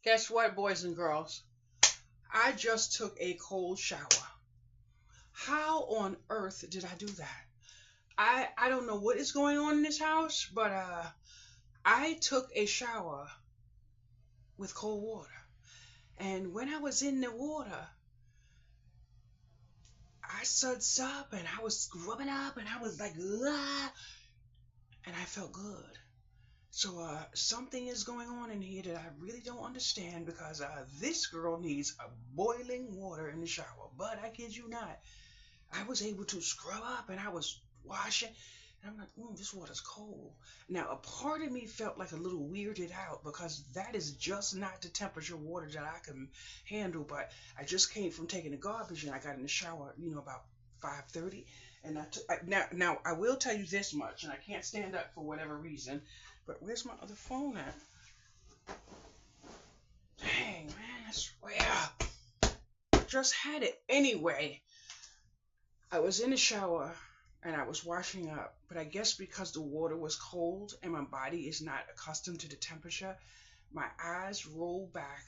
Guess what, boys and girls? I just took a cold shower. How on earth did I do that? I don't know what is going on in this house, but I took a shower with cold water. And when I was in the water, I suds up and I was scrubbing up and I was like, ah, and I felt good. So something is going on in here that I really don't understand because this girl needs a boiling water in the shower. But I kid you not, I was able to scrub up and I was washing. And I'm like, this water's cold. Now, a part of me felt like a little weirded out because that is just not the temperature water that I can handle. But I just came from taking the garbage and I got in the shower, about 5:30. And now I will tell you this much, and I can't stand up for whatever reason. But where's my other phone at? Dang, man, I swear. Just had it anyway. I was in the shower and I was washing up, but I guess because the water was cold and my body is not accustomed to the temperature, my eyes rolled back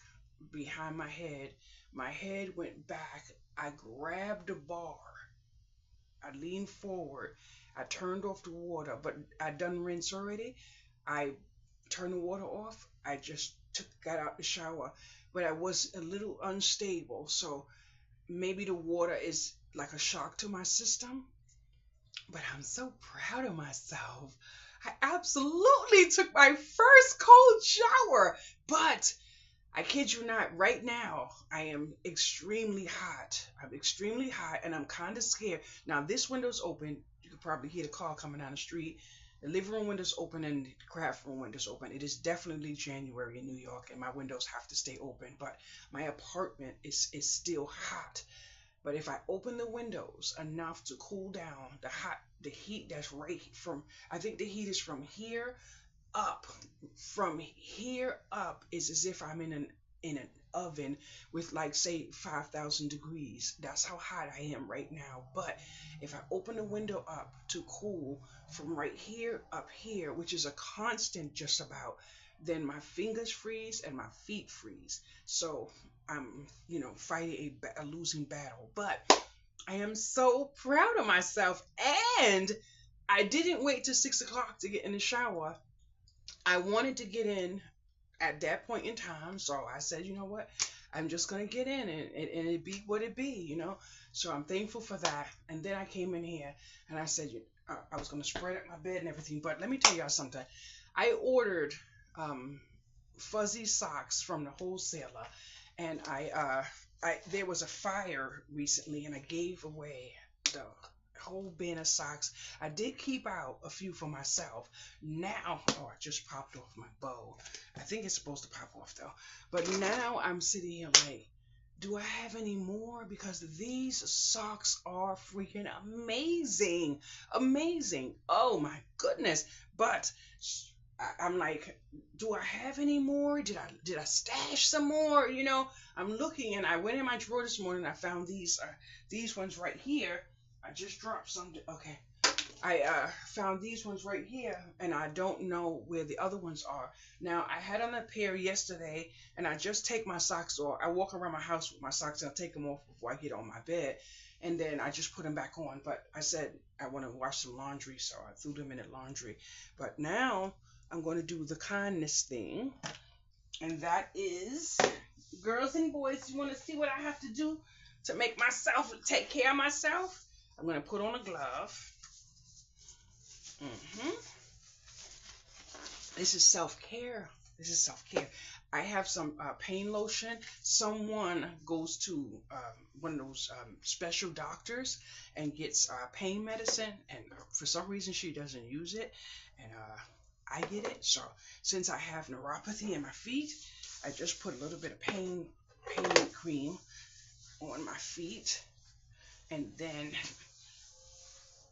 behind my head. My head went back. I grabbed the bar. I leaned forward. I turned off the water, but I done rinse already. I turned the water off. I just got out the shower, but I was a little unstable, so maybe the water is like a shock to my system. But I'm so proud of myself. I absolutely took my first cold shower. But I kid you not, right now I am extremely hot. I'm extremely hot and I'm kind of scared. Now, this window's open. You could probably hear the car coming down the street. The living room window's open and the craft room window's open. It is definitely January in New York and my windows have to stay open. But my apartment is still hot. But if I open the windows enough to cool down the heat that's right from, I think the heat is from here up. From here up is as if I'm in an oven with like say 5,000 degrees. That's how hot I am right now. But if I open the window up to cool from right here up here, which is a constant just about, then my fingers freeze and my feet freeze. So I'm, fighting a losing battle. But I am so proud of myself. And I didn't wait till 6 o'clock to get in the shower. I wanted to get in at that point in time. So I said, you know what? I'm just going to get in and it be what it be. So I'm thankful for that. And then I came in here and I said, I was going to spread out my bed and everything. But let me tell y'all something. I ordered fuzzy socks from the wholesaler. And I there was a fire recently and I gave away the whole bin of socks. I did keep out a few for myself. Now, I just popped off my bow. I think it's supposed to pop off though. But now I'm sitting here like, do I have any more? Because these socks are freaking amazing. Amazing. Oh my goodness. But I'm like, do I have any more? Did I stash some more? I'm looking and I went in my drawer this morning. I found these ones right here. I just dropped some. Okay, I found these ones right here, and I don't know where the other ones are. Now I had on a pair yesterday, and I just take my socks off. I walk around my house with my socks, and I take them off before I get on my bed, and then I just put them back on. But I said I want to wash some laundry, so I threw them in the laundry. But now I'm going to do the kindness thing. And that is, girls and boys, you want to see what I have to do to make myself take care of myself? I'm going to put on a glove. hmm This is self-care. This is self-care. I have some pain lotion. Someone goes to one of those special doctors and gets pain medicine, and for some reason she doesn't use it, and I get it. So since I have neuropathy in my feet, I just put a little bit of pain cream on my feet,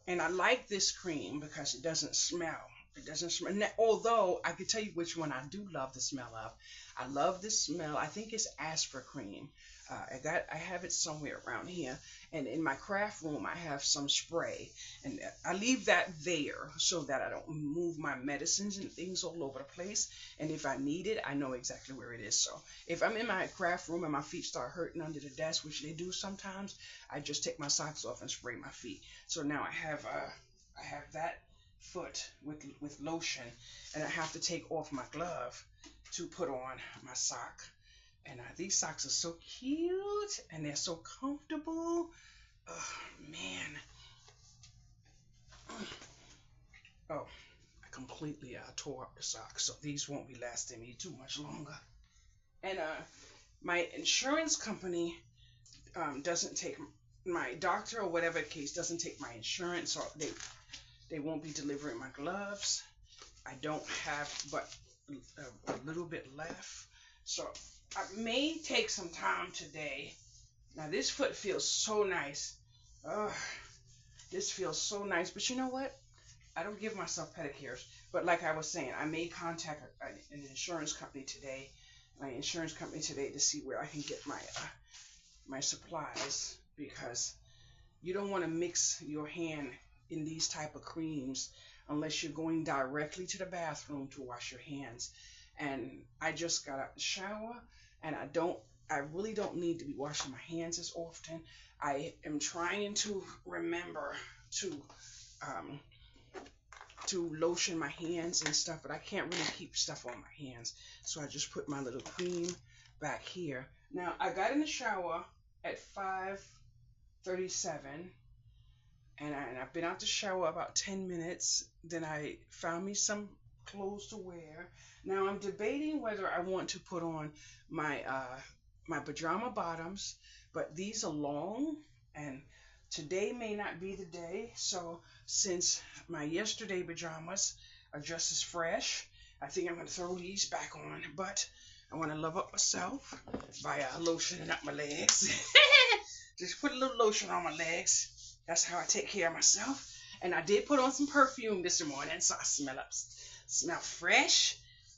and I like this cream because it doesn't smell. It doesn't smell. Although I can tell you which one I do love the smell of. I love the smell. I think it's Aspercreme. I have it somewhere around here, and in my craft room I have some spray, and I leave that there so that I don't move my medicines and things all over the place. And if I need it, I know exactly where it is. So if I'm in my craft room and my feet start hurting under the desk, which they do sometimes, I just take my socks off and spray my feet. So now I have that foot with lotion, and I have to take off my glove to put on my sock. And these socks are so cute and they're so comfortable. Oh man. Oh, I completely tore up the socks, so these won't be lasting me too much longer. And my insurance company doesn't take, my doctor or whatever case doesn't take my insurance, or they won't be delivering my gloves. I don't have but a little bit left, so I may take some time today. Now this foot feels so nice. Ugh, this feels so nice. But you know what? I don't give myself pedicures. But like I was saying, I may contact an insurance company today, to see where I can get my supplies, because you don't want to mix your hand in these type of creams unless you're going directly to the bathroom to wash your hands. And I just got out the shower, and I really don't need to be washing my hands as often. I am trying to remember to lotion my hands and stuff, but I can't really keep stuff on my hands. So I just put my little cream back here. Now I got in the shower at 5:37, and I've been out the shower about 10 minutes. Then I found me some clothes to wear. Now I'm debating whether I want to put on my my pajama bottoms, but these are long, and today may not be the day. So since my yesterday pajamas are just as fresh, I think I'm going to throw these back on. But I want to love up myself by lotioning up my legs. Just put a little lotion on my legs. That's how I take care of myself. And I did put on some perfume this morning, so I smell fresh.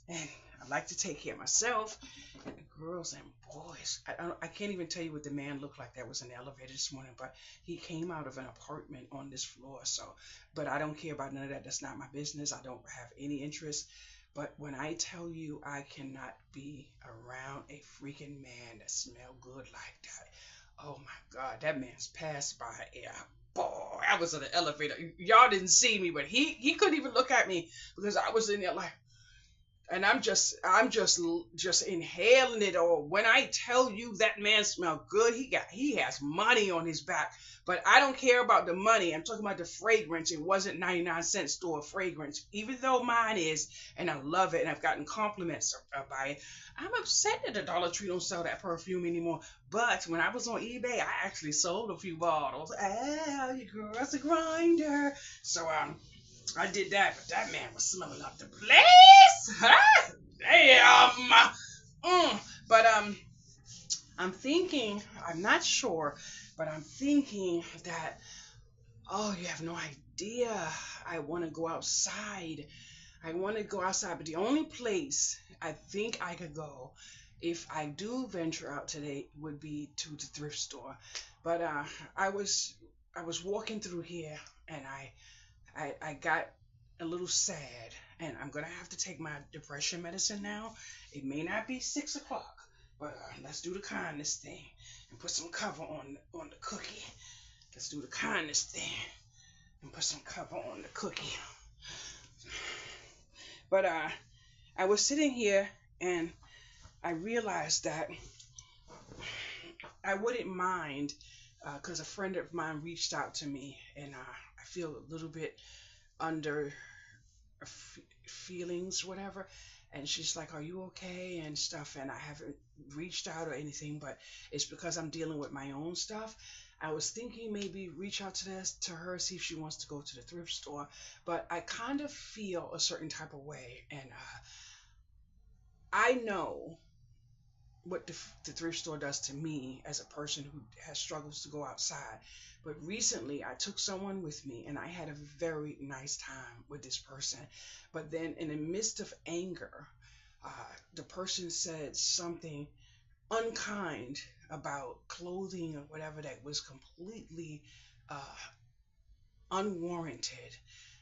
And I like to take care of myself. And the girls and boys, I can't even tell you what the man looked like that was in the elevator this morning, but he came out of an apartment on this floor. So, but I don't care about none of that. That's not my business. I don't have any interest. But when I tell you I cannot be around a freaking man that smell good like that, oh my God, that man's passed by. Yeah, boy, I was in the elevator. Y'all didn't see me, but he couldn't even look at me because I was in there like, and I'm just inhaling it all. When I tell you that man smelled good, he has money on his back. But I don't care about the money. I'm talking about the fragrance. It wasn't 99-cent store fragrance, even though mine is, and I love it, and I've gotten compliments by it. I'm upset that the Dollar Tree don't sell that perfume anymore. But when I was on eBay, I actually sold a few bottles. Ah, your girl's a grinder. So I did that, but that man was smelling up the place. Damn. But I'm thinking, I'm not sure, but I'm thinking that, oh, you have no idea. I want to go outside. But the only place I think I could go if I do venture out today would be to the thrift store. But I was walking through here, and I got a little sad, and I'm gonna have to take my depression medicine now. It may not be 6 o'clock, but let's do the kindness thing and put some cover on the cookie. Let's do the kindness thing and put some cover on the cookie. But I was sitting here, and I realized that I wouldn't mind, because a friend of mine reached out to me, and I feel a little bit under feelings, whatever. And she's like, are you okay and stuff? And I haven't reached out or anything, but it's because I'm dealing with my own stuff. I was thinking maybe reach out to her, see if she wants to go to the thrift store. But I kind of feel a certain type of way. And I know what the thrift store does to me as a person who has struggles to go outside. But recently, I took someone with me, and I had a very nice time with this person. But then, in the midst of anger, uh, the person said something unkind about clothing or whatever that was completely uh, unwarranted,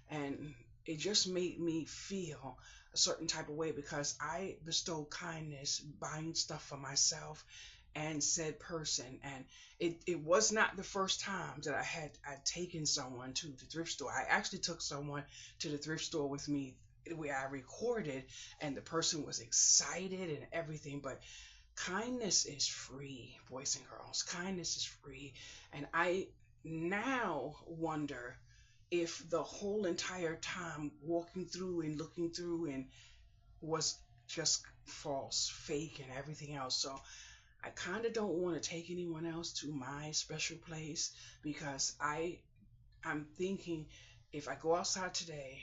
and it just made me feel a certain type of way because I bestow kindness buying stuff for myself and said person. And it was not the first time that I'd taken someone to the thrift store. I actually took someone to the thrift store with me where I recorded, and the person was excited and everything. But kindness is free, boys and girls. Kindness is free. And I now wonder if the whole entire time walking through and looking through and was just false, fake, and everything else. So I kind of don't want to take anyone else to my special place because I'm thinking if I go outside today,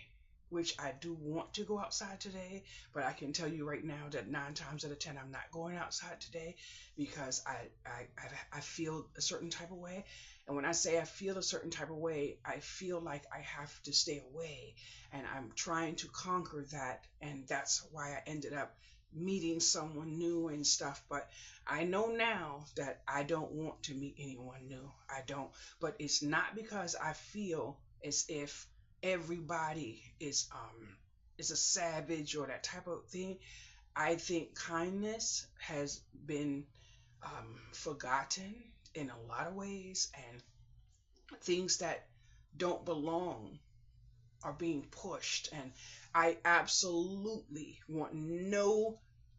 which I do want to go outside today, but I can tell you right now that 9 times out of 10 I'm not going outside today because I feel a certain type of way. And when I say I feel a certain type of way, I feel like I have to stay away, and I'm trying to conquer that, and that's why I ended up meeting someone new and stuff. But I know now that I don't want to meet anyone new. I don't. But it's not because I feel as if everybody is a savage or that type of thing. I think kindness has been forgotten in a lot of ways, and things that don't belong are being pushed. And I absolutely want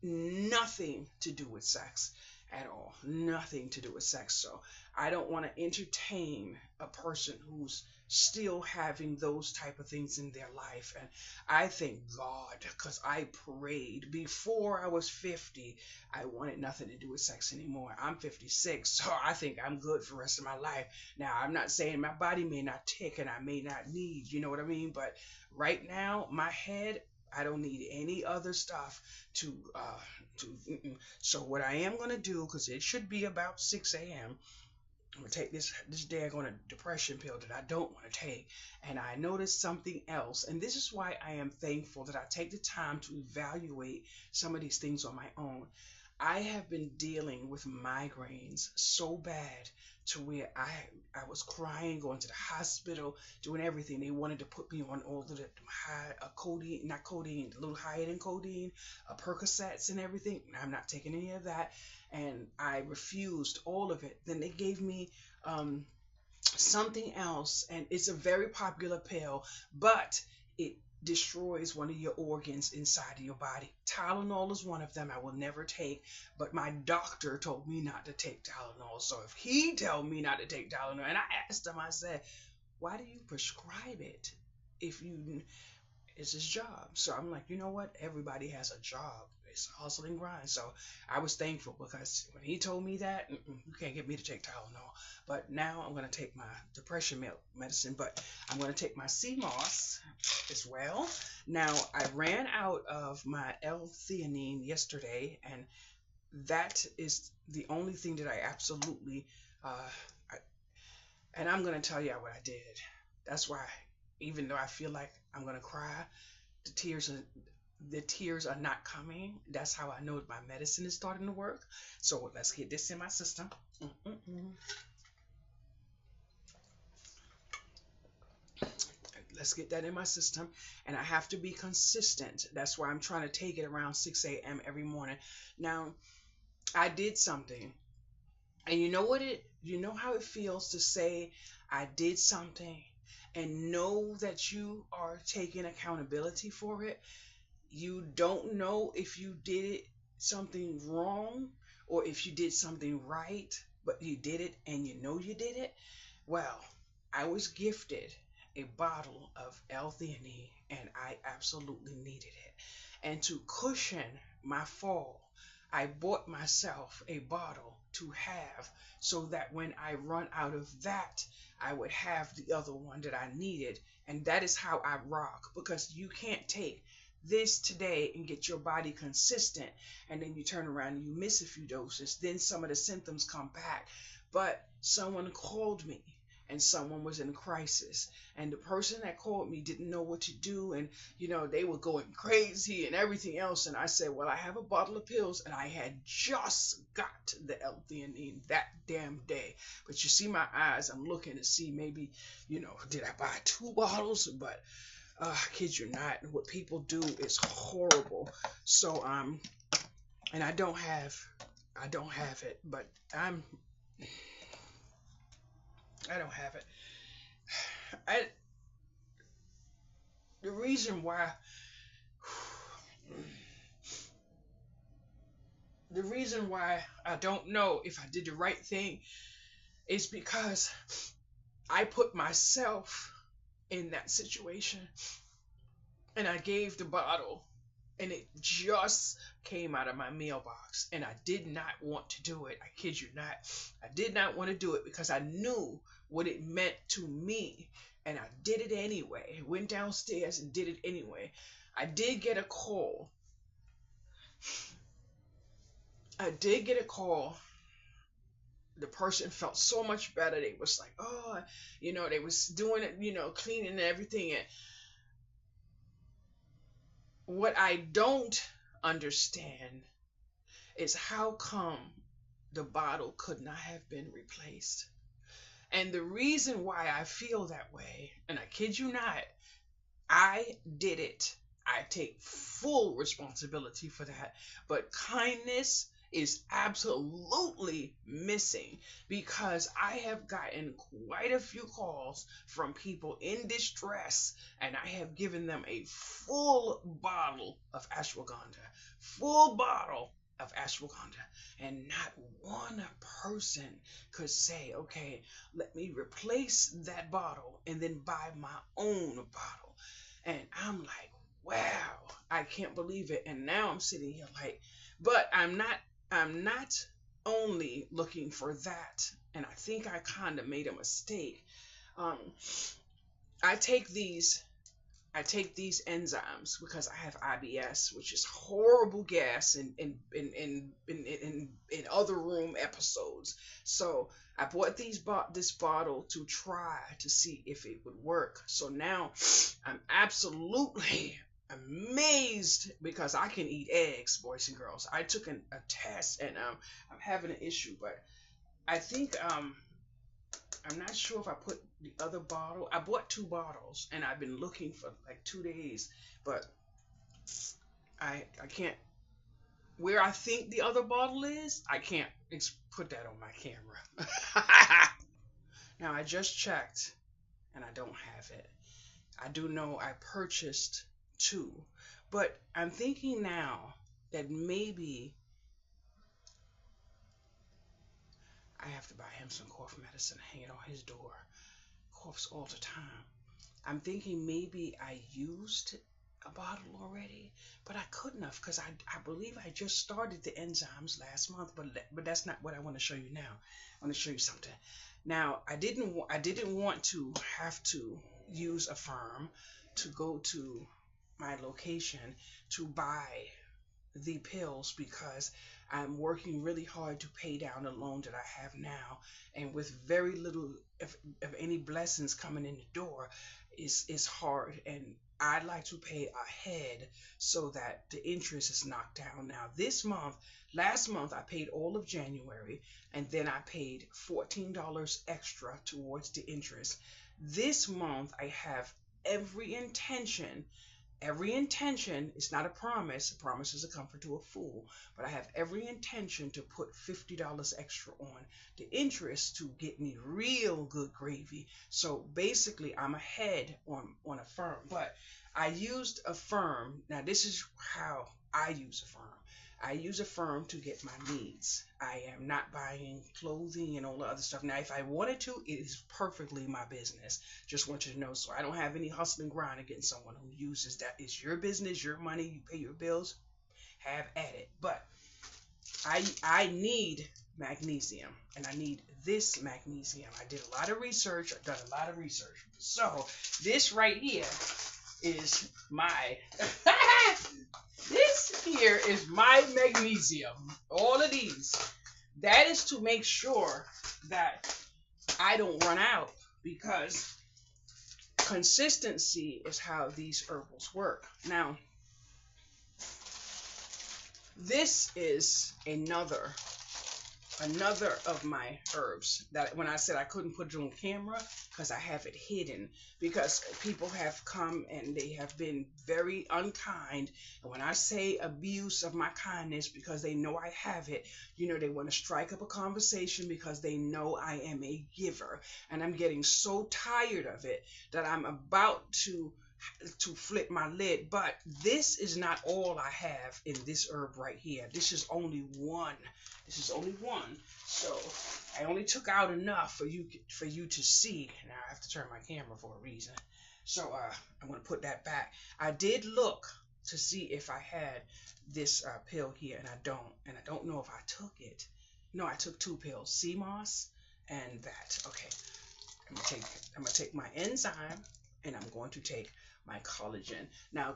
nothing to do with sex at all. Nothing to do with sex. So I don't want to entertain a person who's still having those type of things in their life. And I thank God because I prayed before I was 50. I wanted nothing to do with sex anymore. I'm 56, so I think I'm good for the rest of my life. Now, I'm not saying my body may not tick and I may not need, you know what I mean? But right now, my head, I don't need any other stuff to So what I am gonna do, because it should be about 6 a.m. I'm gonna take this daggone depression pill that I don't want to take. And I noticed something else, and this is why I am thankful that I take the time to evaluate some of these things on my own. I have been dealing with migraines so bad to where I was crying, going to the hospital, doing everything. They wanted to put me on all of the high codeine, not codeine, a little higher than codeine, Percocets and everything. I'm not taking any of that, and I refused all of it. Then they gave me something else, and it's a very popular pill, but it destroys one of your organs inside of your body. Tylenol is one of them I will never take, but my doctor told me not to take Tylenol. So if he told me not to take Tylenol, and I asked him, I said, why do you prescribe it if you it's his job? So I'm like, you know what? Everybody has a job. It's hustle and grind. So I was thankful because when he told me that, you can't get me to take Tylenol. But now I'm going to take my depression medicine, but I'm going to take my CMOS as well. Now, I ran out of my L-theanine yesterday, and that is the only thing that I absolutely, I, and I'm going to tell you what I did. That's why, even though I feel like I'm going to cry, the tears are not coming. That's how I know my medicine is starting to work. So let's get this in my system. Let's get that in my system. And I have to be consistent. That's why I'm trying to take it around 6 a.m. every morning. Now, I did something. And you know how it feels to say, I did something and know that you are taking accountability for it. You don't know if you did something wrong or if you did something right, but you did it and you know you did it. Well, I was gifted a bottle of L-theanine, and I absolutely needed it. And to cushion my fall, I bought myself a bottle to have so that when I run out of that, I would have the other one that I needed. And that is how I rock, because you can't take this today and get your body consistent, and then you turn around and you miss a few doses, then some of the symptoms come back. But someone called me and someone was in crisis, and the person that called me didn't know what to do, and they were going crazy and everything else, and I said, well, I have a bottle of pills, and I had just got the L-theanine that damn day. But you see my eyes, I'm looking to see maybe, did I buy 2 bottles? But I kid you not, what people do is horrible. So and I don't have it, but I don't have it. The reason why I don't know if I did the right thing is because I put myself in that situation, and I gave the bottle, and it just came out of my mailbox, and I did not want to do it. I kid you not. I did not want to do it because I knew what it meant to me, and I did it anyway. Went downstairs and did it anyway. I did get a call. The person felt so much better. They was like, oh, they was doing it, cleaning and everything. And what I don't understand is how come the bottle could not have been replaced. And the reason why I feel that way, and I kid you not, I did it. I take full responsibility for that. But kindness is absolutely missing, because I have gotten quite a few calls from people in distress, and I have given them a full bottle of ashwagandha. And not one person could say, okay, let me replace that bottle and then buy my own bottle. And I'm like, wow, I can't believe it. And now I'm sitting here like, but I'm not only looking for that, and I think I kind of made a mistake. I take these enzymes because I have IBS, which is horrible gas in other room episodes. So I bought this bottle to try to see if it would work. So now I'm absolutely amazed because I can eat eggs, boys and girls. I took a test, and I'm having an issue, but I think I'm not sure if I put the other bottle. I bought 2 bottles, and I've been looking for like 2 days, but I can't. Where I think the other bottle is, I can't put that on my camera. Now I just checked, and I don't have it. I do know I purchased 2, but I'm thinking now that maybe I have to buy him some cough medicine, hang it on his door. Coughs all the time. I'm thinking maybe I used a bottle already, but I couldn't have, because I believe I just started the enzymes last month, but that's not what I want to show you now. I want to show you something. Now, I didn't want to have to use a firm to go to my location to buy the pills, because I'm working really hard to pay down the loan that I have now, and with very little, if any blessings coming in the door, is hard, and I'd like to pay ahead so that the interest is knocked down. Now last month I paid all of January, and then I paid $14 extra towards the interest. This month I have every intention, it's not a promise. A promise is a comfort to a fool. But I have every intention to put $50 extra on the interest to get me real good gravy. So basically, I'm ahead on a firm. But I used a firm. Now, this is how I use a firm. I use a firm to get my needs. I am not buying clothing and all the other stuff. Now, if I wanted to, it is perfectly my business. Just want you to know. So I don't have any hustle and grind against someone who uses that. It's your business, your money. You pay your bills. Have at it. But I need magnesium, and I need this magnesium. I did a lot of research. I've done a lot of research. So this right here is my This here is my magnesium. All of these. That is to make sure that I don't run out, because consistency is how these herbals work. Now, this is another of my herbs that when I said I couldn't put it on camera because I have it hidden, because people have come and they have been very unkind, and when I say abuse of my kindness, because they know I have it, they want to strike up a conversation because they know I am a giver, and I'm getting so tired of it that I'm about to flip my lid. But this is not all I have in this herb right here. This is only one. So I only took out enough for you to see. Now I have to turn my camera for a reason. So I'm going to put that back. I did look to see if I had this pill here, and I don't know if I took it. No, I took 2 pills, sea moss and that. Okay, I'm gonna take my enzyme, and I'm going to take my collagen. Now,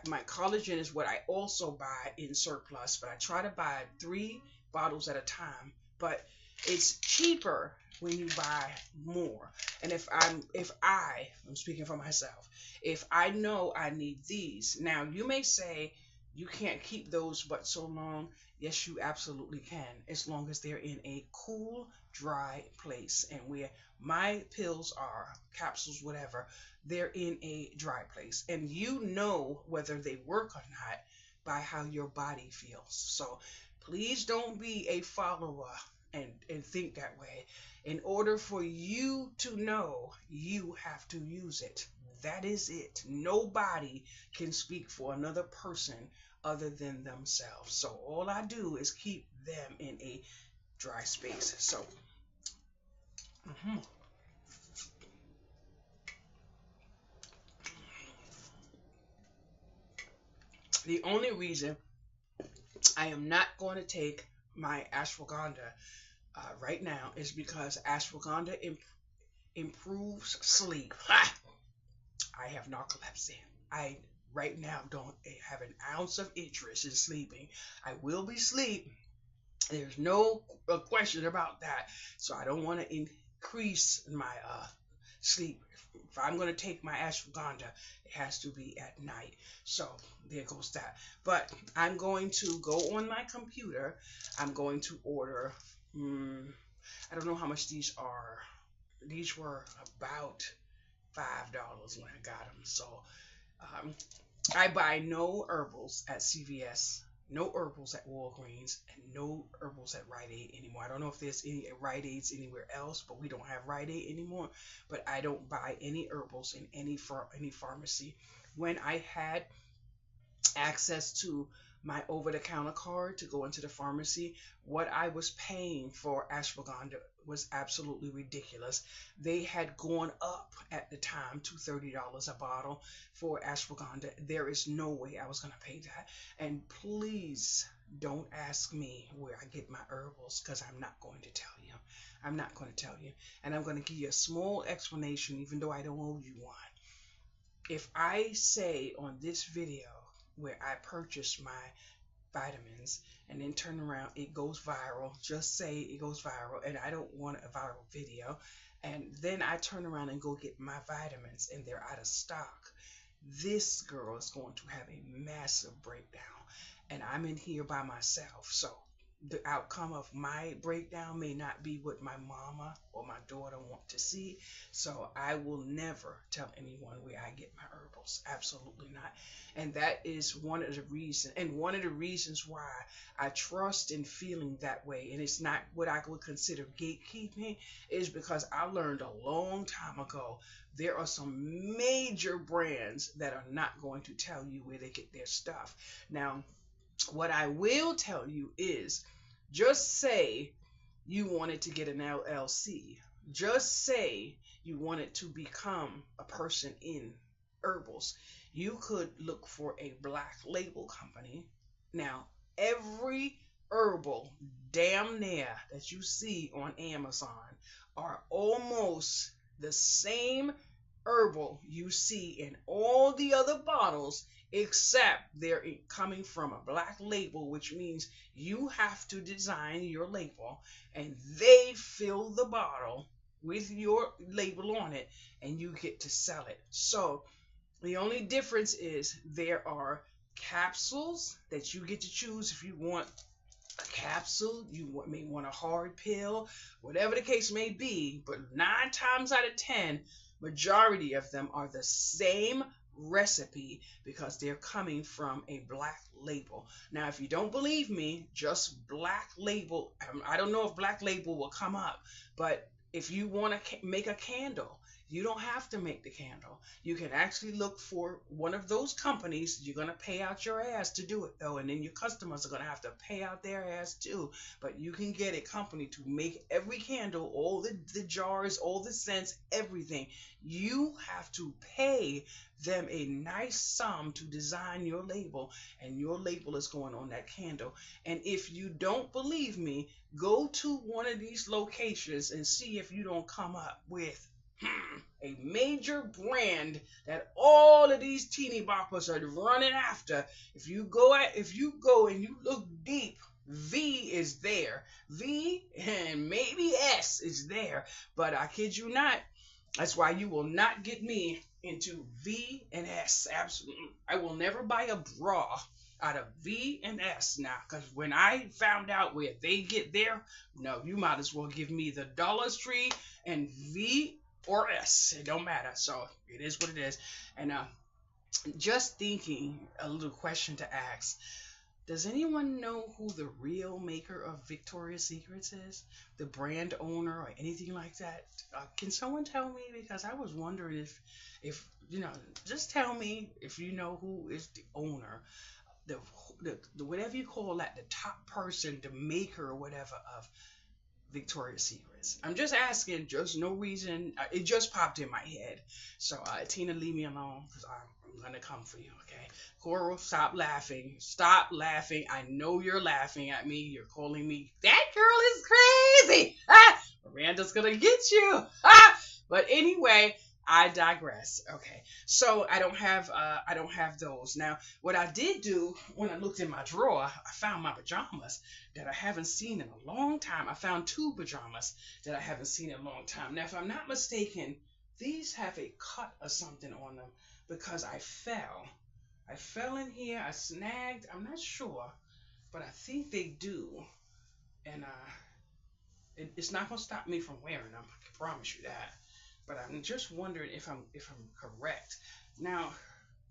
my collagen is what I also buy in surplus, but I try to buy 3 bottles at a time. But it's cheaper when you buy more. And if I'm speaking for myself, if I know I need these, now you may say you can't keep those but so long. Yes, you absolutely can, as long as they're in a cool, dry place. And where my pills are, capsules, whatever, they're in a dry place. And you know whether they work or not by how your body feels. So please don't be a follower and think that way. In order for you to know, you have to use it. That is it. Nobody can speak for another person other than themselves. So all I do is keep them in a dry space. So, the only reason I am not going to take my ashwagandha right now is because ashwagandha improves sleep. Ha! I have narcolepsy. I right now don't have an ounce of interest in sleeping. I will be asleep. There's no question about that. So I don't want to increase my sleep. If I'm going to take my ashwagandha, it has to be at night. So there goes that. But I'm going to go on my computer. I'm going to order. I don't know how much these are. These were about $5 when I got them. So I buy no herbals at CVS, no herbals at Walgreens, and no herbals at Rite Aid anymore. I don't know if there's any Rite Aids anywhere else, but we don't have Rite Aid anymore. But I don't buy any herbals in any pharmacy. When I had access to my over-the-counter card to go into the pharmacy, what I was paying for ashwagandha was absolutely ridiculous. They had gone up at the time to $30 a bottle for ashwagandha. There is no way I was going to pay that. And please don't ask me where I get my herbals, because I'm not going to tell you. I'm not going to tell you. And I'm going to give you a small explanation, even though I don't owe you one. If I say on this video where I purchased my vitamins and then turn around, it goes viral, just say it goes viral, and I don't want a viral video, and then I turn around and go get my vitamins and they're out of stock, this girl is going to have a massive breakdown, and I'm in here by myself. So the outcome of my breakdown may not be what my mama or my daughter want to see. So I will never tell anyone where I get my herbals. Absolutely not. And that is one of the reasons why I trust in feeling that way. And it's not what I would consider gatekeeping, is because I learned a long time ago there are some major brands that are not going to tell you where they get their stuff. Now, what I will tell you is, just say you wanted to get an LLC. Just say you wanted to become a person in herbals. You could look for a black label company. Now, every herbal damn near that you see on Amazon are almost the same herbal you see in all the other bottles except they're coming from a black label, which means you have to design your label and they fill the bottle with your label on it and you get to sell it. So the only difference is there are capsules that you get to choose if you want a capsule, may want a hard pill, whatever the case may be. But 9 times out of 10, majority of them are the same recipe because they're coming from a black label. Now, if you don't believe me, just black label. I don't know if black label will come up, but if you want to make a candle, you don't have to make the candle. You can actually look for one of those companies. You're going to pay out your ass to do it, though, and then your customers are going to have to pay out their ass, too. But you can get a company to make every candle, all the jars, all the scents, everything. You have to pay them a nice sum to design your label, and your label is going on that candle. And if you don't believe me, go to one of these locations and see if you don't come up with a major brand that all of these teeny boppers are running after. If you go and you look deep, V is there. V and maybe S is there. But I kid you not, that's why you will not get me into V and S. Absolutely. I will never buy a bra out of V and S now, because when I found out where they get there, no, you might as well give me the Dollar Tree and V or S. It don't matter. So it is what it is. And just thinking, a little question to ask. Does anyone know who the real maker of Victoria's Secrets is? The brand owner or anything like that? Can someone tell me? Because I was wondering if just tell me if you know who is the owner, the whatever you call that, the top person, the maker or whatever of Victoria's Secrets. I'm just asking, just no reason. It just popped in my head. So, Tina, leave me alone because I'm going to come for you, okay? Coral, stop laughing. Stop laughing. I know you're laughing at me. You're calling me, that girl is crazy. Miranda's going to get you. But anyway, I digress. Okay, so I don't have those. Now, what I did do when I looked in my drawer, I found my pajamas that I haven't seen in a long time. I found 2 pajamas that I haven't seen in a long time. Now, if I'm not mistaken, these have a cut or something on them because I fell. I fell in here. I snagged. I'm not sure, but I think they do. And it's not gonna stop me from wearing them. I can promise you that. But I'm just wondering if I'm correct. Now,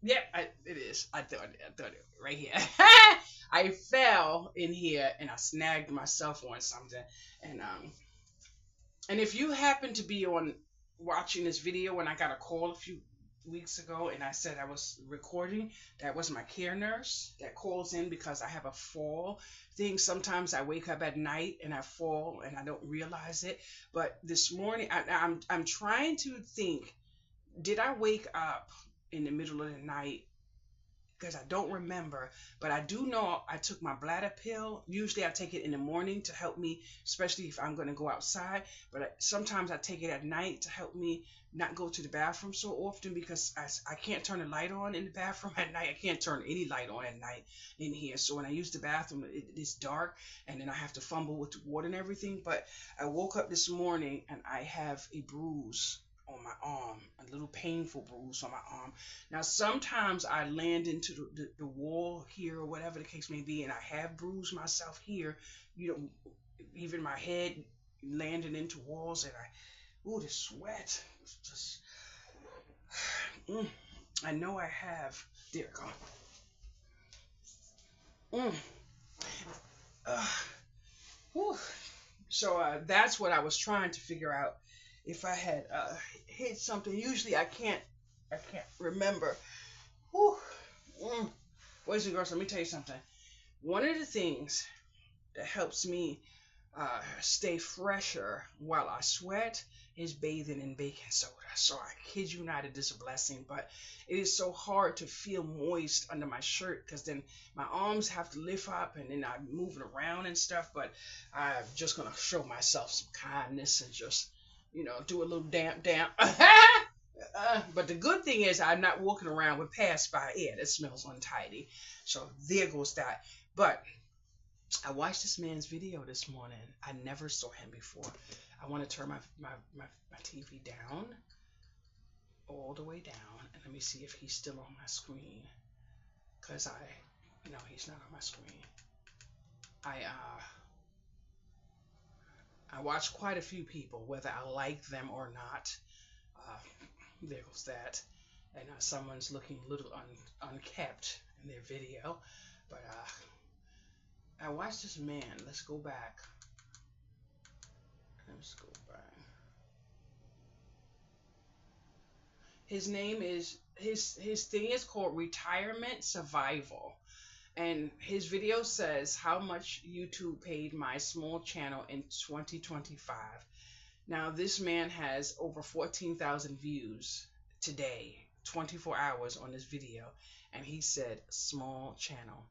yeah, it is. I thought it right here. I fell in here and I snagged myself on something. And if you happen to be watching this video when I got a call a few weeks ago and I said I was recording, that was my care nurse that calls in because I have a fall thing. Sometimes I wake up at night and I fall and I don't realize it. But this morning I'm trying to think, did I wake up in the middle of the night? Because I don't remember, but I do know I took my bladder pill. Usually I take it in the morning to help me, especially if I'm going to go outside, but sometimes I take it at night to help me not go to the bathroom so often because I can't turn the light on in the bathroom at night. I can't turn any light on at night in here. So when I use the bathroom, it's dark and then I have to fumble with the water and everything. But I woke up this morning and I have a bruise on my arm, a little painful bruise on my arm. Now, sometimes I land into the wall here or whatever the case may be, and I have bruised myself here, even my head landing into walls, and the sweat, just, I know I have, there it goes. So that's what I was trying to figure out. If I had hit something, usually I can't remember. Boys and girls, let me tell you something. One of the things that helps me stay fresher while I sweat is bathing in baking soda. So I kid you not, it is a blessing, but it is so hard to feel moist under my shirt because then my arms have to lift up and then I'm moving around and stuff. But I'm just gonna show myself some kindness and just do a little damp. But the good thing is I'm not walking around with pass-by air that smells untidy. So there goes that. But I watched this man's video this morning. I never saw him before. I want to turn my TV down, all the way down, and let me see if he's still on my screen. Cause no, he's not on my screen. I watch quite a few people, whether I like them or not. There goes that. And someone's looking a little unkept in their video. But I watched this man. Let's go back. Let's go back. His name is, his thing is called Retirement Survival. And his video says how much YouTube paid my small channel in 2025. Now, this man has over 14,000 views today, 24 hours on this video. And he said, small channel.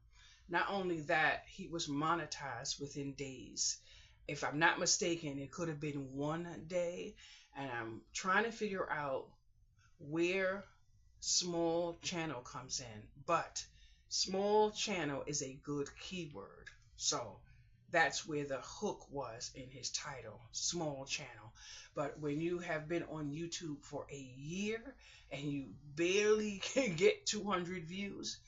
Not only that, he was monetized within days. If I'm not mistaken, it could have been one day. And I'm trying to figure out where small channel comes in. But small channel is a good keyword. So that's where the hook was in his title, small channel. But when you have been on YouTube for a year and you barely can get 200 views,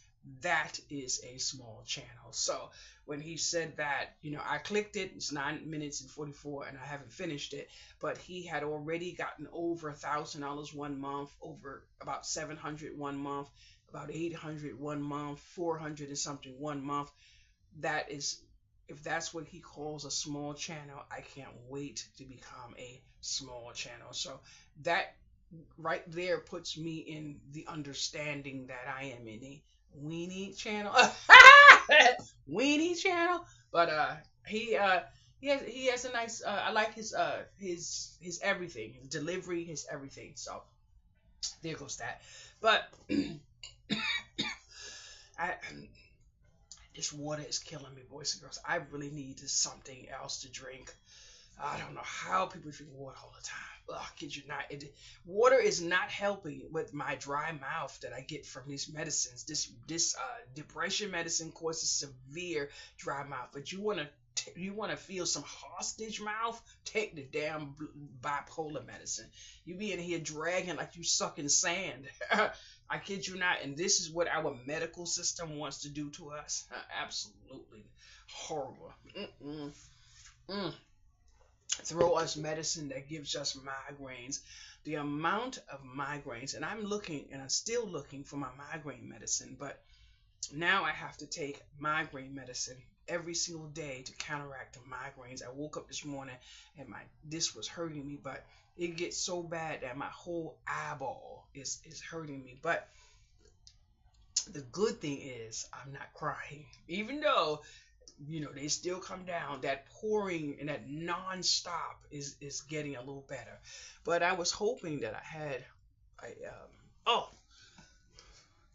that is a small channel. So when he said that, I clicked it. It's 9 minutes and 44 and I haven't finished it. But he had already gotten over $1,000 one month, over about 700 one month, about 800 one month, 400 and something one month. That is, if that's what he calls a small channel, I can't wait to become a small channel. So that right there puts me in the understanding that I am in a weenie channel. Weenie channel. But he has a nice I like his everything, his delivery, his everything. So there goes that. But this water is killing me, boys and girls. I really need something else to drink. I don't know how people drink water all the time. Oh, kid you not. Water is not helping with my dry mouth that I get from these medicines. This depression medicine causes severe dry mouth. But you want to feel some hostage mouth? Take the damn bipolar medicine. You be in here dragging like you sucking sand. I kid you not. And this is what our medical system wants to do to us. Absolutely horrible. Throw us medicine that gives us migraines. The amount of migraines, and I'm still looking for my migraine medicine, but now I have to take migraine medicine every single day to counteract the migraines. I woke up this morning and this was hurting me, but it gets so bad that my whole eyeball is hurting me. But the good thing is I'm not crying, even though they still come down. That pouring and that non-stop is getting a little better. But I was hoping that I had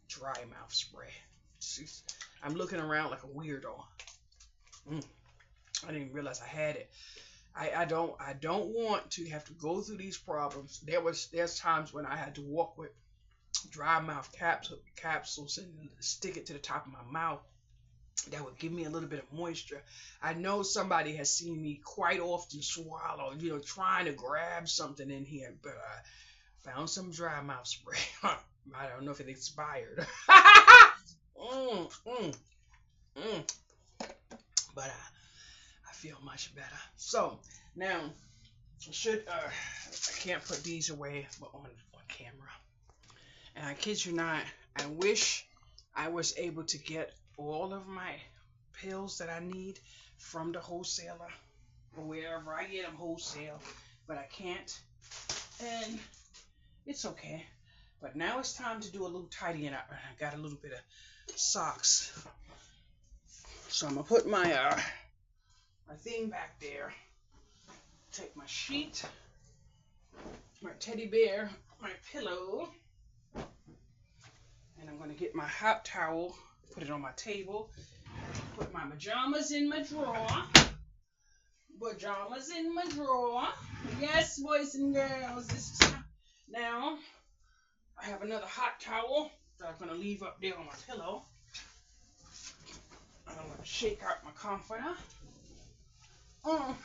dry mouth spray. I'm looking around like a weirdo. I didn't realize I had it. I don't want to have to go through these problems. There's times when I had to walk with dry mouth capsules and stick it to the top of my mouth. That would give me a little bit of moisture. I know somebody has seen me quite often swallow, trying to grab something in here, but I found some dry mouth spray. I don't know if it expired. But I feel much better. So now I can't put these away on camera. And I kid you not, I wish I was able to get all of my pills that I need from the wholesaler or wherever I get them wholesale, but I can't, and it's okay. But now it's time to do a little tidying up. I got a little bit of socks, so I'm gonna put my thing back there. Take my sheet, my teddy bear, my pillow, and I'm gonna get my hot towel. Put it on my table. Put my pajamas in my drawer. Pajamas in my drawer. Yes, boys and girls. This is now. I have another hot towel that I'm going to leave up there on my pillow. I'm going to shake out my comforter. I'm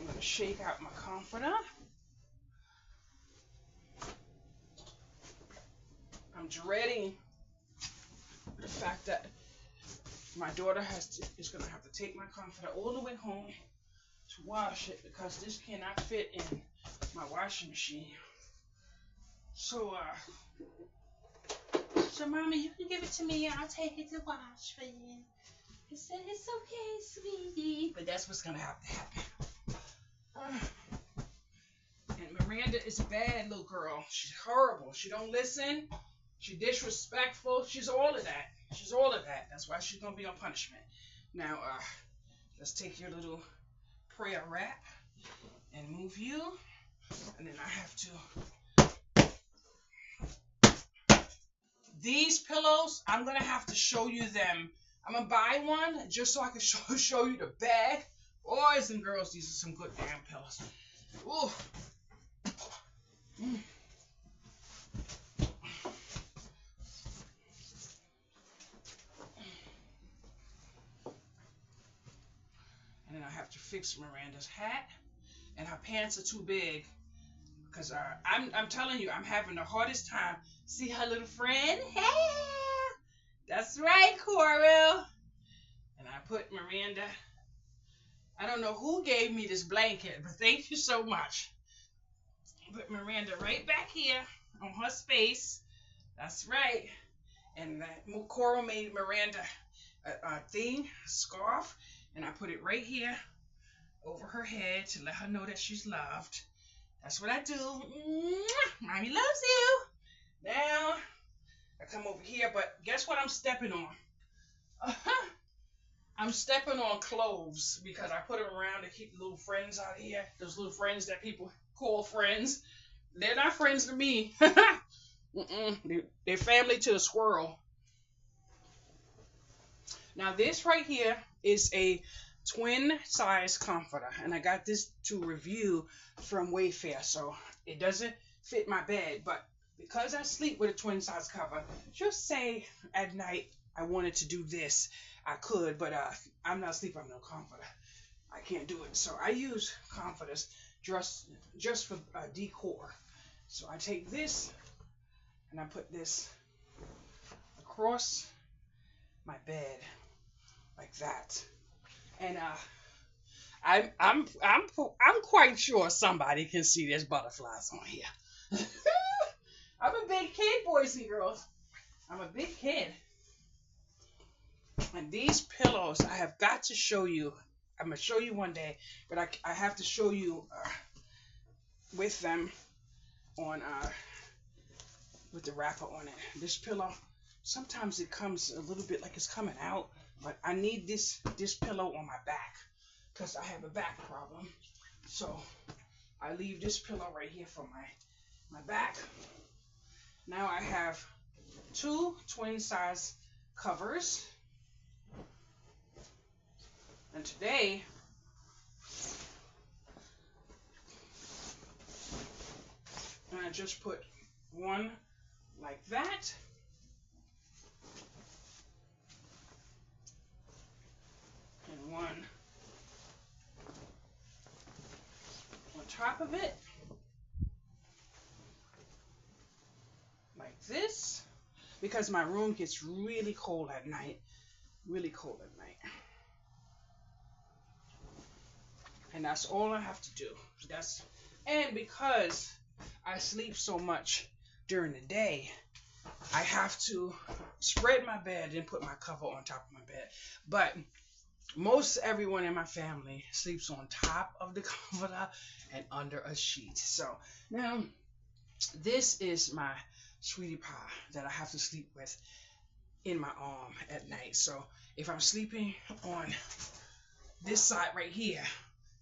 going to shake out my comforter. I'm dreading the fact that my daughter is going to have to take my comforter all the way home to wash it because this cannot fit in my washing machine. So, Mommy, you can give it to me and I'll take it to wash for you. He said, it's okay, sweetie. But that's what's going to have to happen. And Miranda is a bad little girl. She's horrible. She don't listen. She's disrespectful. She's all of that. She's all of that. That's why she's going to be on punishment. Now, let's take your little prayer wrap and move you. And then I have to... These pillows, I'm going to have to show you them. I'm going to buy one just so I can show you the bag. Boys and girls, these are some good damn pillows. Ooh. And then I have to fix Miranda's hat. And her pants are too big. Because I'm telling you, I'm having the hardest time. See her little friend? Hey! That's right, Coral. And I put Miranda... I don't know who gave me this blanket, but thank you so much. Put Miranda right back here on her space. That's right. And Coral made Miranda a scarf, and I put it right here over her head to let her know that she's loved. That's what I do. Mommy loves you. Now, I come over here, but guess what I'm stepping on? I'm stepping on cloves because I put them around to keep the little friends out of here. Those little friends that people call friends. They're not friends to me. They're family to a squirrel. Now this right here is a twin size comforter. And I got this to review from Wayfair. So it doesn't fit my bed. But because I sleep with a twin size cover, just say at night I wanted to do this. I could, but I'm not sleeping on no comforter. I can't do it. So I use comforters just for decor. So I take this and I put this across my bed like that. And I'm quite sure somebody can see there's butterflies on here. I'm a big kid, boys and girls. I'm a big kid. And these pillows, I have got to show you. I'm going to show you one day, but I have to show you with them on, with the wrapper on it. This pillow, sometimes it comes a little bit like it's coming out, but I need this pillow on my back because I have a back problem. So I leave this pillow right here for my back. Now I have 2 twin size covers. And today, I just put one like that. And one on top of it. Like this. Because my room gets really cold at night. Really cold at night. And that's all I have to do. And because I sleep so much during the day, I have to spread my bed and put my cover on top of my bed. But most everyone in my family sleeps on top of the comforter and under a sheet. So now this is my sweetie pie that I have to sleep with in my arm at night. So if I'm sleeping on this side right here,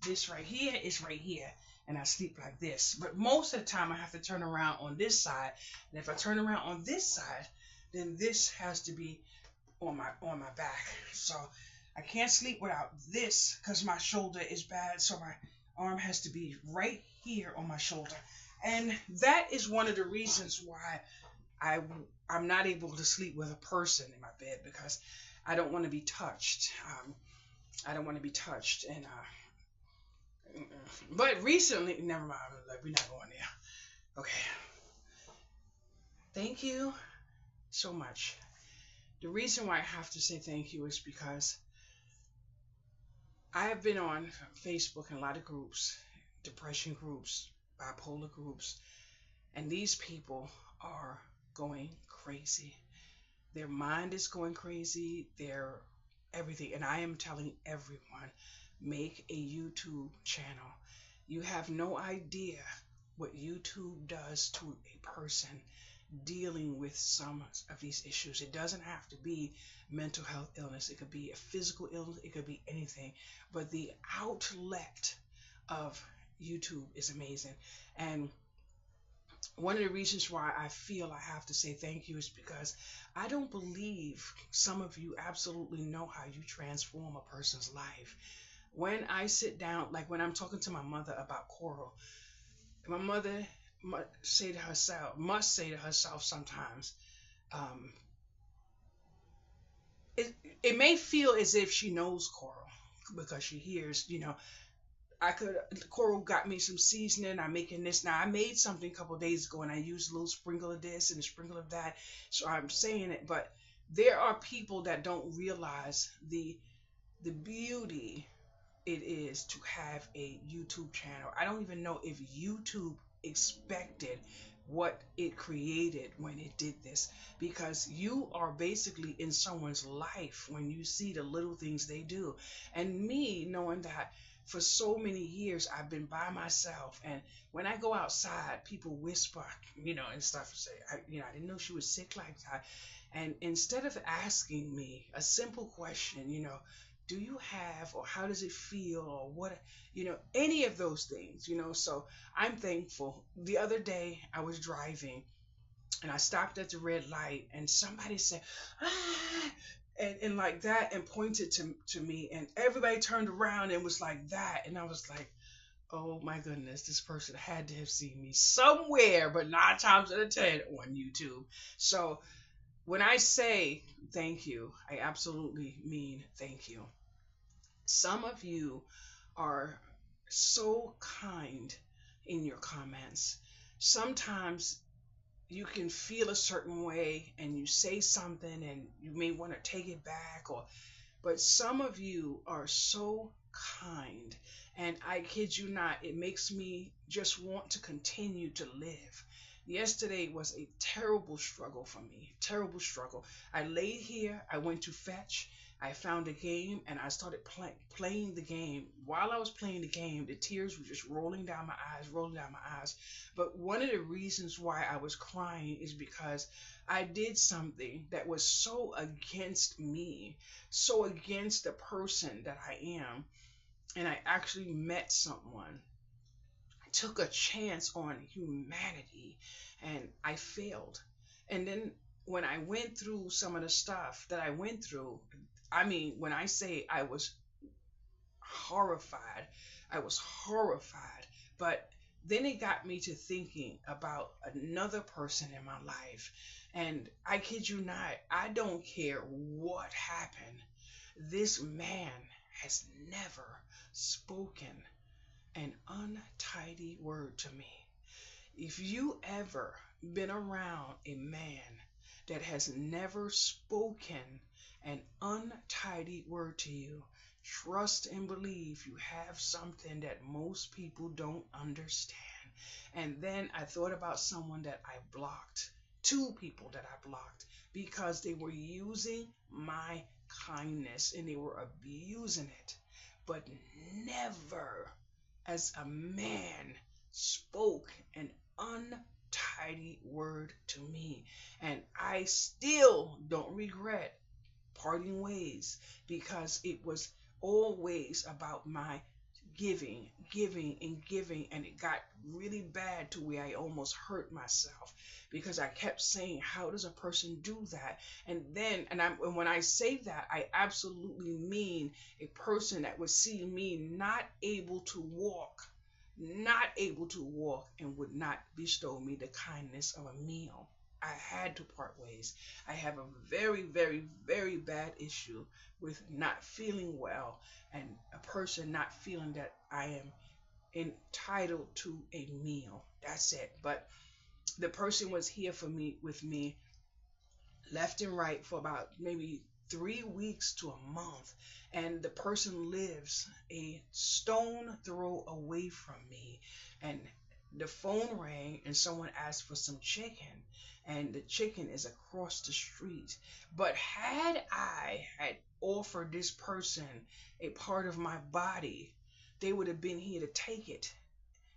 this right here is right here, and I sleep like this. But most of the time, I have to turn around on this side. And if I turn around on this side, then this has to be on my back. So I can't sleep without this because my shoulder is bad. So my arm has to be right here on my shoulder. And that is one of the reasons why I I'm not able to sleep with a person in my bed, because I don't want to be touched. I don't want to be touched. And but recently, never mind. Like, we're not going there. Okay. Thank you so much. The reason why I have to say thank you is because I have been on Facebook and a lot of groups, depression groups, bipolar groups, and these people are going crazy. Their mind is going crazy. Their everything. And I am telling everyone, make a YouTube channel. You have no idea what YouTube does to a person dealing with some of these issues. It doesn't have to be mental health illness. It could be a physical illness. It could be anything. But the outlet of YouTube is amazing. And one of the reasons why I feel I have to say thank you is because I don't believe some of you absolutely know how you transform a person's life. When I sit down, like when I'm talking to my mother about Coral, my mother must say to herself sometimes, um, it may feel as if she knows Coral because she hears, Coral got me some seasoning. I'm making this now. I made something a couple of days ago, and I used a little sprinkle of this and a sprinkle of that. So I'm saying it, but there are people that don't realize the beauty it is to have a YouTube channel. I don't even know if YouTube expected what it created when it did this, because you are basically in someone's life when you see the little things they do. And me knowing that for so many years I've been by myself, and when I go outside people whisper, and stuff, say, I didn't know she was sick like that. And instead of asking me a simple question, do you have, or how does it feel, or what, any of those things, so I'm thankful. The other day I was driving and I stopped at the red light, and somebody said, ah, and like that, and pointed to me, and everybody turned around and was like that, and I was like, oh my goodness, this person had to have seen me somewhere, but 9 times out of 10 on YouTube. So when I say thank you, I absolutely mean thank you. Some of you are so kind in your comments. Sometimes you can feel a certain way and you say something and you may want to take it back, but some of you are so kind, and I kid you not, it makes me just want to continue to live. Yesterday was a terrible struggle for me. Terrible struggle. I laid here, I went to fetch, I found a game, and I started playing the game. While I was playing the game, the tears were just rolling down my eyes. But one of the reasons why I was crying is because I did something that was so against me, so against the person that I am, and I actually met someone. I took a chance on humanity, and I failed. And then when I went through some of the stuff that I went through, I mean, when I say I was horrified, I was horrified. But then it got me to thinking about another person in my life. And I kid you not, I don't care what happened. This man has never spoken an untidy word to me. If you ever been around a man that has never spoken an untidy word to you, trust and believe you have something that most people don't understand. And then I thought about someone that I blocked, 2 people that I blocked, because they were using my kindness and they were abusing it, but never as a man spoke an untidy word to me. And I still don't regret parting ways, because it was always about my giving, and giving, and it got really bad to where I almost hurt myself because I kept saying, "How does a person do that?" And when I say that, I absolutely mean a person that would see me not able to walk, and would not bestow me the kindness of a meal. I had to part ways. I have a very, very, very bad issue with not feeling well, and a person not feeling that I am entitled to a meal. That's it. But the person was here for me with me left and right for about maybe 3 weeks to a month, and the person lives a stone throw away from me. And the phone rang and someone asked for some chicken, and the chicken is across the street. But had I had offered this person a part of my body, they would have been here to take it,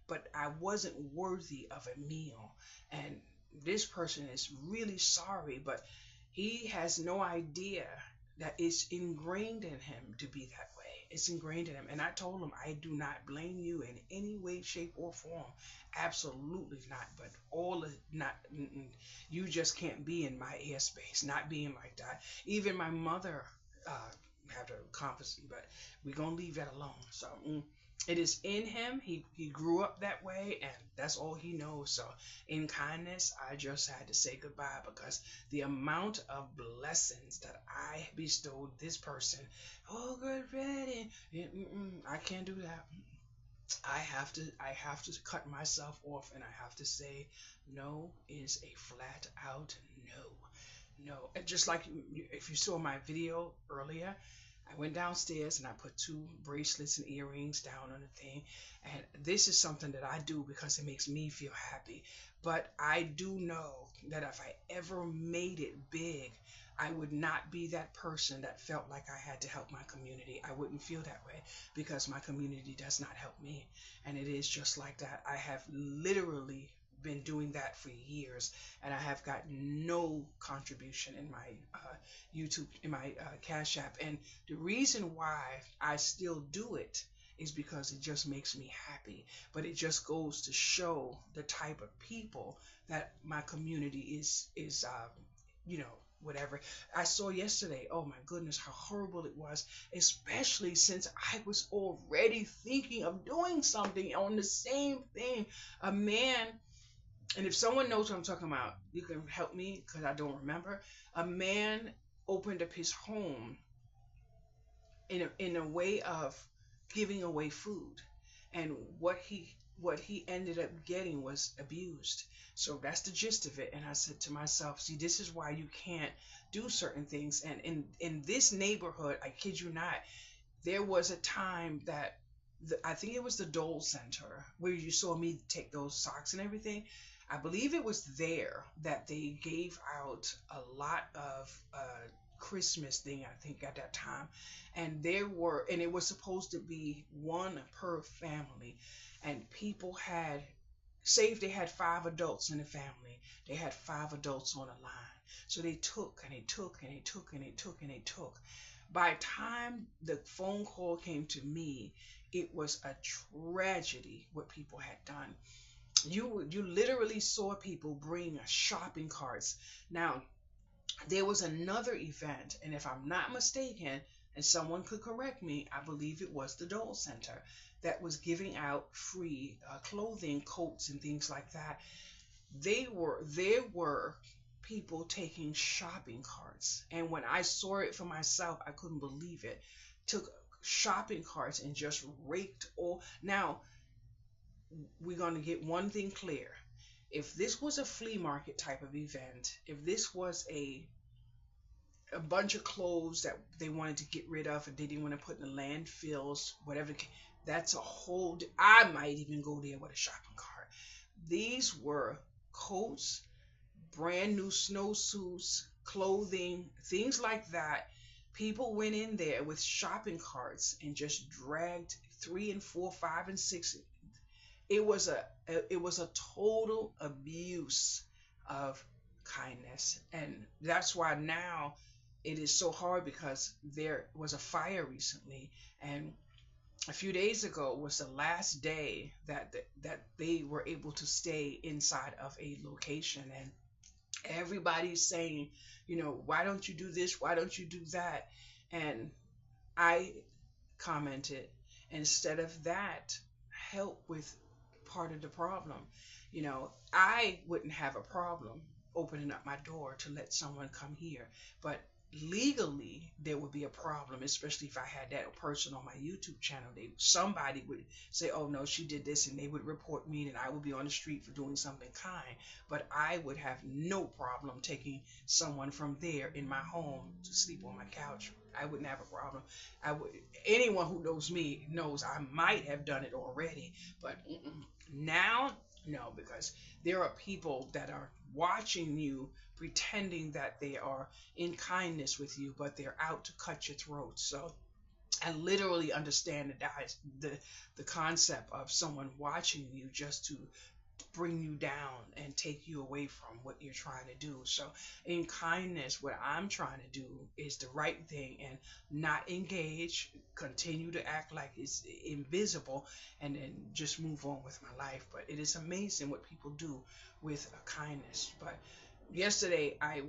but I wasn't worthy of a meal. And this person is really sorry, but he has no idea that it's ingrained in him to be that way. It's ingrained in him. And I told him, I do not blame you in any way, shape, or form. Absolutely not. But all of not, you just can't be in my airspace, not being like that. Even my mother had a conversation, but we're going to leave that alone. So, it is in him. He grew up that way, and that's all he knows. So in kindness, I just had to say goodbye, because the amount of blessings that I bestowed this person, oh good Betty, I can't do that. I have to cut myself off, and I have to say no is a flat out no. And just like if you saw my video earlier, I went downstairs and I put 2 bracelets and earrings down on the thing. And this is something that I do because it makes me feel happy. But I do know that if I ever made it big, I would not be that person that felt like I had to help my community. I wouldn't feel that way because my community does not help me. And it is just like that. I have literally been doing that for years, and I have got no contribution in my YouTube, in my Cash App. And the reason why I still do it is because it just makes me happy. But it just goes to show the type of people that my community is whatever. I saw yesterday, oh my goodness, how horrible it was, especially since I was already thinking of doing something on the same thing. A man, and if someone knows what I'm talking about, you can help me because I don't remember. A man opened up his home in a way of giving away food, and what he ended up getting was abused. So that's the gist of it. And I said to myself, see, this is why you can't do certain things. And in this neighborhood, I kid you not, there was a time that I think it was the Dole Center where you saw me take those socks and everything. I believe it was there that they gave out a lot of Christmas thing, I think, at that time. And it was supposed to be one per family. And people had, say if they had 5 adults in the family, they had 5 adults on a line. So they took and they took and they took and they took and they took. By the time the phone call came to me, it was a tragedy what people had done. You literally saw people bring shopping carts. Now, there was another event, and if I'm not mistaken, and someone could correct me, I believe it was the Dole Center that was giving out free clothing, coats, and things like that. There were people taking shopping carts, and when I saw it for myself, I couldn't believe it. Took shopping carts and just raked all. Now, we're going to get one thing clear. If this was a flea market type of event, if this was a bunch of clothes that they wanted to get rid of and they didn't want to put in the landfills, whatever, that's a whole. I might even go there with a shopping cart. These were coats, brand new snowsuits, clothing, things like that. People went in there with shopping carts and just dragged 3 and 4, 5 and 6. It was a total abuse of kindness, and that's why now it is so hard, because there was a fire recently, and a few days ago was the last day that they were able to stay inside of a location, and everybody's saying, why don't you do this? Why don't you do that? And I commented, instead of that, help with part of the problem. I wouldn't have a problem opening up my door to let someone come here, but legally there would be a problem, especially if I had that person on my YouTube channel. Somebody would say, "Oh no, she did this," and they would report me, and I would be on the street for doing something kind. But I would have no problem taking someone from there in my home to sleep on my couch. I wouldn't have a problem. I would. Anyone who knows me knows I might have done it already, but now, no, because there are people that are watching you pretending that they are in kindness with you, but they're out to cut your throat. So I literally understand the concept of someone watching you just to bring you down and take you away from what you're trying to do. So in kindness, what I'm trying to do is the right thing and not engage, continue to act like it's invisible, and then just move on with my life. But it is amazing what people do with a kindness. But yesterday I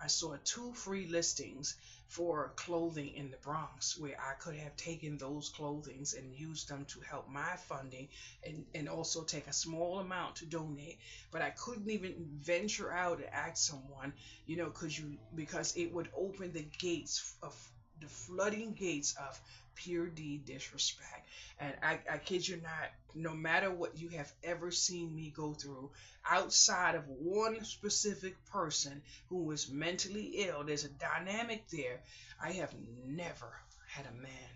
saw two free listings for clothing in the Bronx, where I could have taken those clothings and used them to help my funding, and also take a small amount to donate. But I couldn't even venture out and ask someone, because it would open the gates of the flooding gates of pure D disrespect. And I kid you not, no matter what you have ever seen me go through, outside of one specific person who was mentally ill, there's a dynamic there. I have never had a man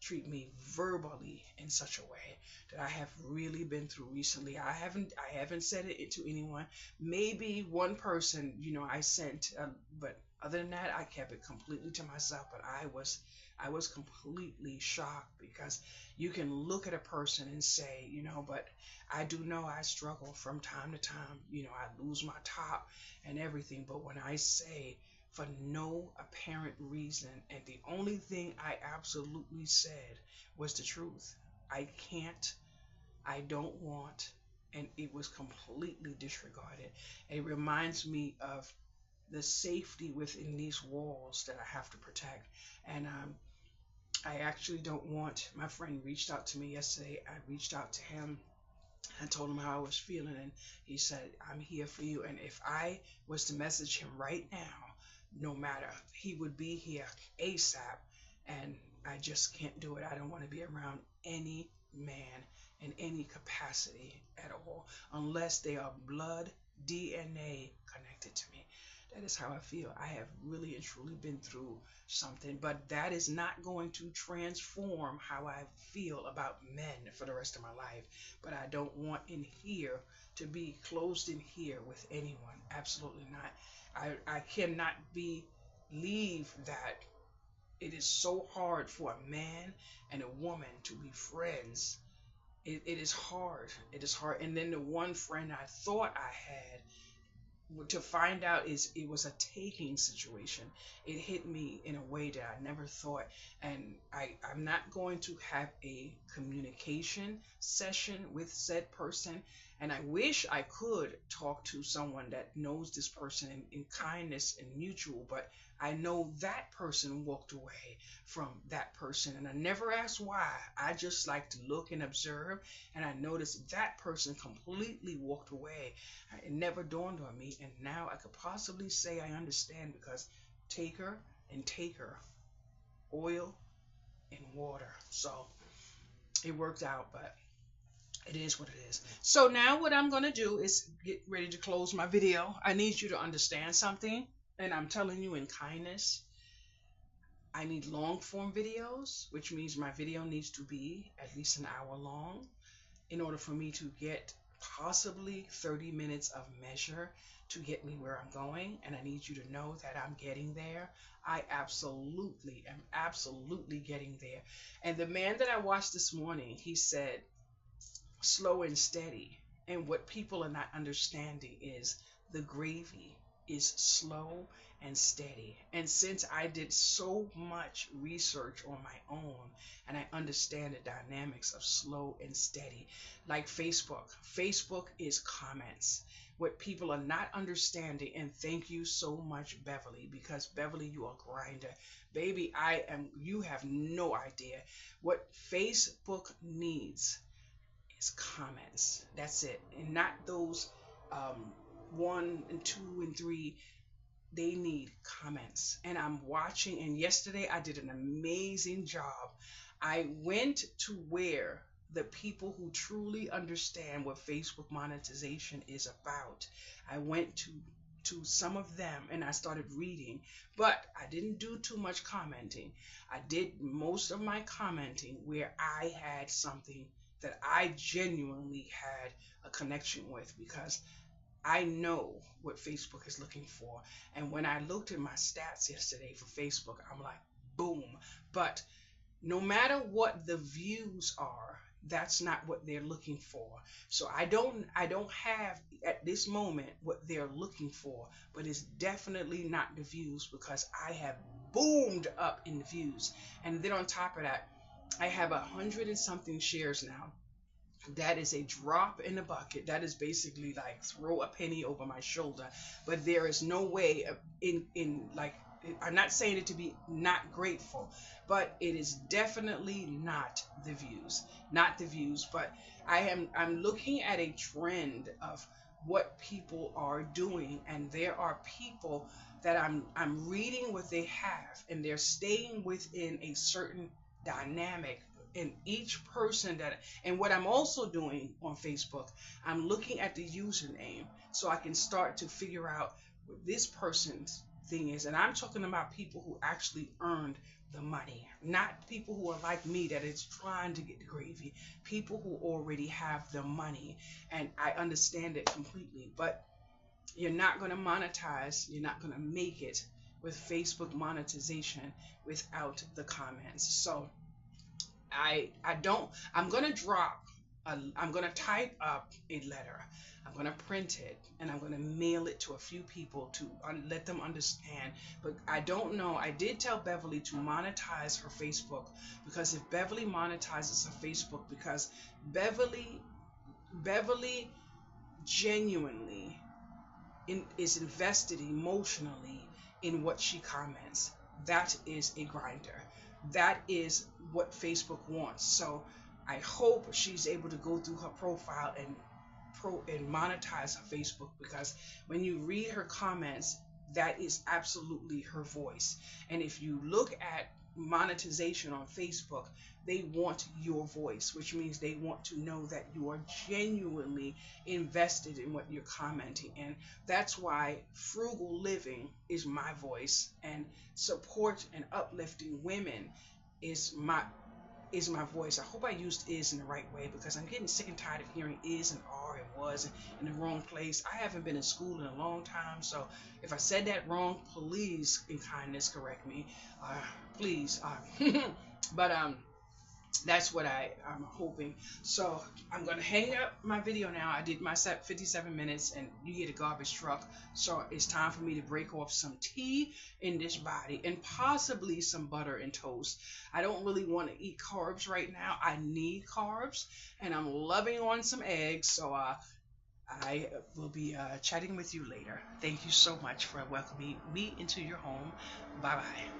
treat me verbally in such a way that I have really been through recently. I haven't said it to anyone. Maybe one person, I sent, but other than that, I kept it completely to myself. But I was completely shocked, because you can look at a person and say, but I do know I struggle from time to time. I lose my top and everything. But when I say, for no apparent reason, and the only thing I absolutely said was the truth. I can't, I don't want, and it was completely disregarded. It reminds me of the safety within these walls that I have to protect. And I actually don't want. My friend reached out to me yesterday. I reached out to him. I told him how I was feeling, and he said, "I'm here for you." And if I was to message him right now, no matter, he would be here ASAP. And I just can't do it. I don't want to be around any man in any capacity at all, unless they are blood DNA connected to me. That is how I feel. I have really and truly been through something, but that is not going to transform how I feel about men for the rest of my life. But I don't want in here to be closed in here with anyone. Absolutely not. I cannot believe that it is so hard for a man and a woman to be friends. It is hard. It is hard. And then the one friend I thought I had, to find out is it was a taking situation. It hit me in a way that I never thought. And I'm not going to have a communication session with said person. And I wish I could talk to someone that knows this person in kindness and mutual, but I know that person walked away from that person, and I never asked why. I just like to look and observe, and I noticed that person completely walked away. It never dawned on me, and now I could possibly say I understand, because taker and taker, oil and water. So it worked out, but it is what it is. So now what I'm going to do is get ready to close my video. I need you to understand something, and I'm telling you in kindness. I need long form videos, which means my video needs to be at least an hour long in order for me to get possibly 30 minutes of measure to get me where I'm going. And I need you to know that I'm getting there. I absolutely am absolutely getting there. And the man that I watched this morning, he said, slow and steady. And what people are not understanding is the gravy is slow and steady. And since I did so much research on my own and I understand the dynamics of slow and steady, like Facebook is comments. What people are not understanding, and thank you so much, Beverly, because Beverly, you are a grinder. Baby, you have no idea. What Facebook needs is comments. That's it. And not those um, one and two and three. They need comments. And I'm watching, and yesterday I did an amazing job. I went to where the people who truly understand what Facebook monetization is about. I went to some of them and I started reading, but I didn't do too much commenting. I did most of my commenting where I had something that I genuinely had a connection with, because I know what Facebook is looking for. And when I looked at my stats yesterday for Facebook, I'm like, boom. But no matter what the views are, that's not what they're looking for. So I don't have at this moment what they're looking for, but it's definitely not the views, because I have boomed up in the views. And then on top of that, I have 100 and something shares now. That is a drop in the bucket. That is basically like throw a penny over my shoulder. But there is no way in like, I'm not saying it to be not grateful, but it is definitely not the views. Not the views, but I'm looking at a trend of what people are doing, and there are people that I'm reading what they have, and they're staying within a certain dynamic. And each person that, and what I'm also doing on Facebook, I'm looking at the username so I can start to figure out what this person's thing is. And I'm talking about people who actually earned the money, not people who are like me that is trying to get the gravy. People who already have the money, and I understand it completely. But you're not going to monetize, you're not going to make it with Facebook monetization without the comments. So I don't, I'm going to I'm going to type up a letter. I'm going to print it and I'm going to mail it to a few people to let them understand. But I don't know. I did tell Beverly to monetize her Facebook, because if Beverly monetizes her Facebook, because Beverly genuinely is invested emotionally in what she comments. That is a grinder. That is what Facebook wants. So I hope she's able to go through her profile and monetize her Facebook, because when you read her comments, that is absolutely her voice. And if you look at monetization on Facebook, they want your voice, which means they want to know that you are genuinely invested in what you're commenting. And that's why frugal living is my voice, and support and uplifting women is my voice. I hope I used is in the right way, because I'm getting sick and tired of hearing is and are and was in the wrong place. I haven't been in school in a long time, so if I said that wrong, please in kindness correct me, please. But that's what I'm hoping. So I'm gonna hang up my video now. I did my 57 minutes, and you hear the garbage truck. So it's time for me to break off some tea in this body, and possibly some butter and toast. I don't really want to eat carbs right now. I need carbs, and I'm loving on some eggs. So I will be chatting with you later. Thank you so much for welcoming me into your home. Bye bye.